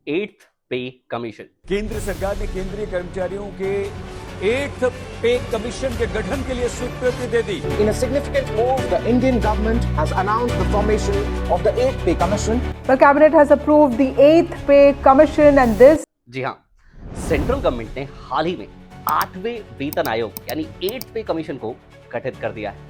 8th पे commission. केंद्र सरकार ने केंद्रीय कर्मचारियों के 8th पे कमीशन के गठन के लिए स्वीकृति दे दी। In a significant move, the Indian government has announced the formation of the 8th Pay Commission. The cabinet has approved the 8th Pay Commission and this. जी हाँ, सेंट्रल गवर्नमेंट ने हाल ही में 8वें वेतन आयोग यानी 8th पे कमीशन को गठित कर दिया है,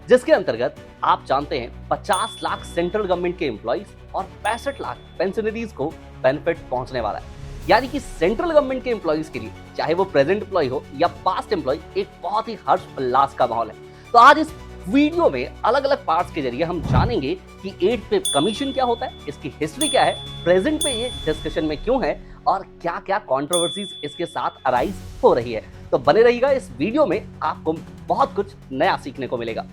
जिसके अंतर्गत आप जानते हैं 50 लाख सेंट्रल गवर्नमेंट के एम्प्लॉइज और 65 लाख पेंशनरीज को बेनिफिट पहुंचने वाला है। यानी कि सेंट्रल गवर्नमेंट के एम्प्लॉइज के लिए, चाहे वो प्रेजेंट एम्प्लॉय हो या पास्ट एम्प्लॉय, एक बहुत ही हर्ष उल्लास का माहौल है। तो आज इस वीडियो में अलग अलग पार्ट्स के जरिए हम जानेंगे कि 8th पे कमीशन क्या होता है, इसकी हिस्ट्री क्या है, प्रेजेंट में ये डिस्कशन में क्यों है और क्या क्या कंट्रोवर्सीज इसके साथ अराइज हो रही है। तो बने रहिएगा इस वीडियो में, आपको बहुत कुछ नया सीखने को मिलेगा।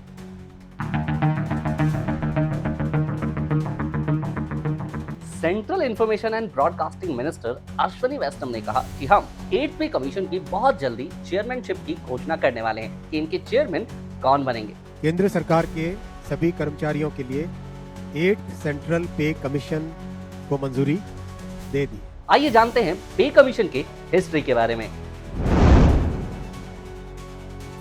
Central information and broadcasting minister Ashwini Vaishnaw ने कहा कि हम 8th पे कमीशन की बहुत जल्दी चेयरमैनशिप की घोषणा करने वाले हैं कि इनके चेयरमैन कौन बनेंगे। केंद्र सरकार के सभी कर्मचारियों के लिए 8th सेंट्रल पे कमीशन को मंजूरी दे दी। आइए जानते हैं पे कमीशन के हिस्ट्री के बारे में।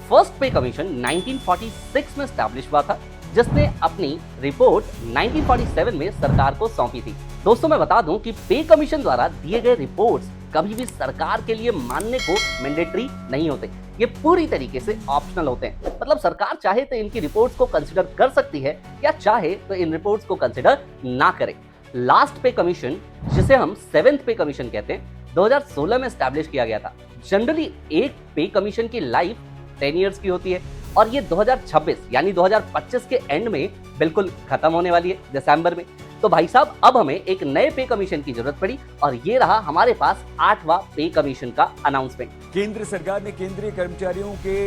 फर्स्ट पे कमीशन 1946 में स्टैब्लिश हुआ था, जिसने अपनी रिपोर्ट 1947 में सरकार को सौंपी थी। दोस्तों, मैं बता दूं कि पे कमीशन द्वारा दिए गए रिपोर्ट्स कभी भी सरकार के लिए मानने को मैंडेटरी नहीं होते, ये पूरी तरीके से ऑप्शनल होते हैं। मतलब सरकार चाहे तो इनकी रिपोर्ट्स को कंसिडर कर सकती है या चाहे तो इन रिपोर्ट्स को कंसिडर ना करे। लास्ट पे कमीशन, जिसे हम 7th पे कमीशन कहते हैं, 2016 में स्टैब्लिश किया गया था। जनरली एक पे कमीशन की लाइफ 10 इयर्स की होती है और ये 2026 यानी 2025 के एंड में बिल्कुल खत्म होने वाली है, दिसंबर में। तो भाई साहब, अब हमें एक नए पे कमीशन की जरूरत पड़ी और ये रहा हमारे पास 8वां पे कमीशन का अनाउंसमेंट। केंद्र सरकार ने केंद्रीय कर्मचारियों के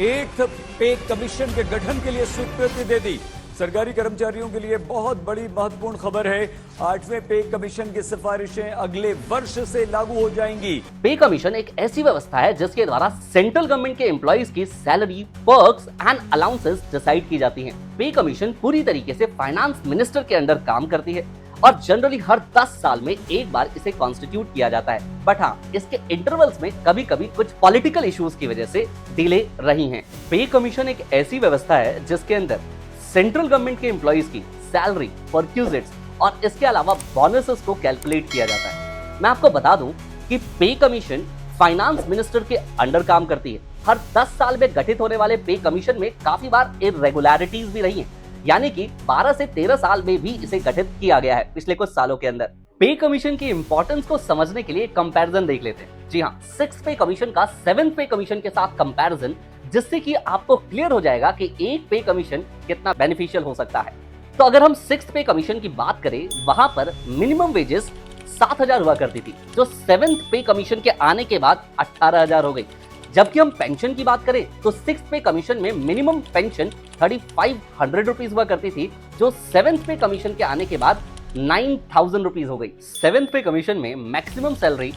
8th पे कमीशन के गठन के लिए स्वीकृति दे दी। सरकारी कर्मचारियों के लिए बहुत बड़ी महत्वपूर्ण खबर है। 8वें पे कमीशन की सिफारिशें अगले वर्ष से लागू हो जाएंगी। पे कमीशन एक ऐसी व्यवस्था है जिसके द्वारा सेंट्रल गवर्नमेंट के एम्प्लॉइज की salary, perks and allowances decide की जाती हैं। पे कमीशन पूरी तरीके से फाइनेंस मिनिस्टर के अंडर काम करती है और जनरली हर 10 साल में एक बार इसे कॉन्स्टिट्यूट किया जाता है। बट हाँ, इसके इंटरवल्स में कभी कभी कुछ पॉलिटिकल इश्यूज की वजह से डिले रही हैं। पे कमीशन एक ऐसी व्यवस्था है जिसके अंदर सेंट्रल गवर्नमेंट के एम्प्लॉइज की सैलरी, परक्यूजिट्स और इसके अलावा बोनसेस को कैलकुलेट किया जाता है। मैं आपको बता दूं कि पे कमीशन फाइनेंस मिनिस्टर के अंडर काम करती है। हर 10 साल में गठित होने वाले पे कमीशन में काफी बार इरेगुलरिटीज भी रही हैं, यानी कि 12 से 13 साल में भी इसे गठित किया गया है पिछले कुछ सालों के अंदर। पे कमीशन की इंपॉर्टेंस को समझने के लिए कंपैरिजन देख लेते हैं। जी हाँ, 6th पे कमीशन का 7th पे कमीशन के साथ कंपैरिजन, जिससे कि आपको क्लियर हो जाएगा कि एक पे कमीशन कितना बेनिफिशियल हो सकता है। तो अगर हम 6th पे कमीशन की बात करें, वहां पर मिनिमम वेजेस 7,000 हुआ करती थी, जो 7th पे कमीशन के आने के बाद 18,000 हो गई। जबकि हम पेंशन की बात करें तो 6th पे कमीशन में मिनिमम पेंशन 3500 रुपीज हुआ करती थी, जो 7th पे कमीशन के आने के बाद 9,000 रुपीज हो गई। 7th पे कमीशन में मैक्सिमम सैलरी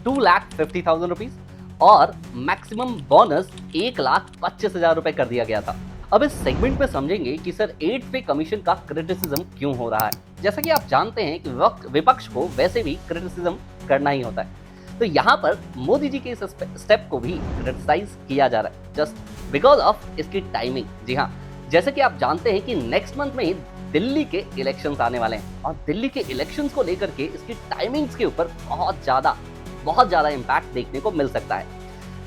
2,50,000 रुपीज और मैक्सिमम बोनस 1,25,000 रुपए कर दिया गया था। अब इस सेगमेंट में समझेंगे कि सर 8th पे कमीशन का क्रिटिसिज्म क्यों हो रहा है। जैसा कि आप जानते हैं कि विपक्ष को वैसे भी क्रिटिसिज्म करना ही होता है, तो यहाँ पर मोदी जी के इस स्टेप को भी क्रिटिसाइज किया जा रहा है जस्ट बिकॉज ऑफ इसकी टाइमिंग। जी हाँ, जैसे कि आप जानते हैं कि नेक्स्ट मंथ में ही दिल्ली के इलेक्शंस आने वाले हैं और दिल्ली के इलेक्शंस को लेकर के इसकी टाइमिंग्स के ऊपर बहुत ज़्यादा इम्पैक्ट देखने को मिल सकता है।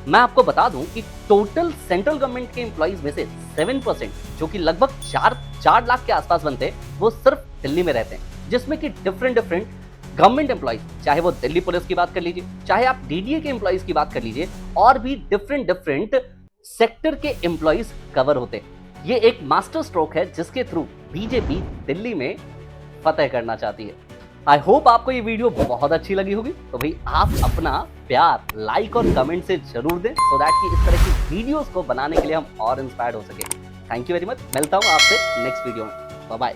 मैं आपको बता दूं कि टोटल सेंट्रल गवर्नमेंट के एम्प्लॉइज में से 7%, जो कि लगभग 4 लाख के आसपास बनते हैं, वो सिर्फ दिल्ली में रहते हैं, जिसमें कि डिफरेंट गवर्नमेंट एम्प्लॉइज, चाहे वो दिल्ली पुलिस की बात कर लीजिए, चाहे आप डीडीए के एम्प्लॉइज की बात कर लीजिए, और भी डिफरेंट सेक्टर के एम्प्लॉइज कवर होते हैं। ये एक मास्टर स्ट्रोक है जिसके थ्रू बीजेपी दिल्ली में फतेह करना चाहती है। आई होप आपको ये वीडियो बहुत अच्छी लगी होगी, तो भाई आप अपना प्यार लाइक और कमेंट से जरूर दें, सो दैट कि इस तरह की वीडियोस को बनाने के लिए हम और इंस्पायर्ड हो सके। Thank you very much. मिलता हूँ आपसे नेक्स्ट वीडियो में। Bye bye.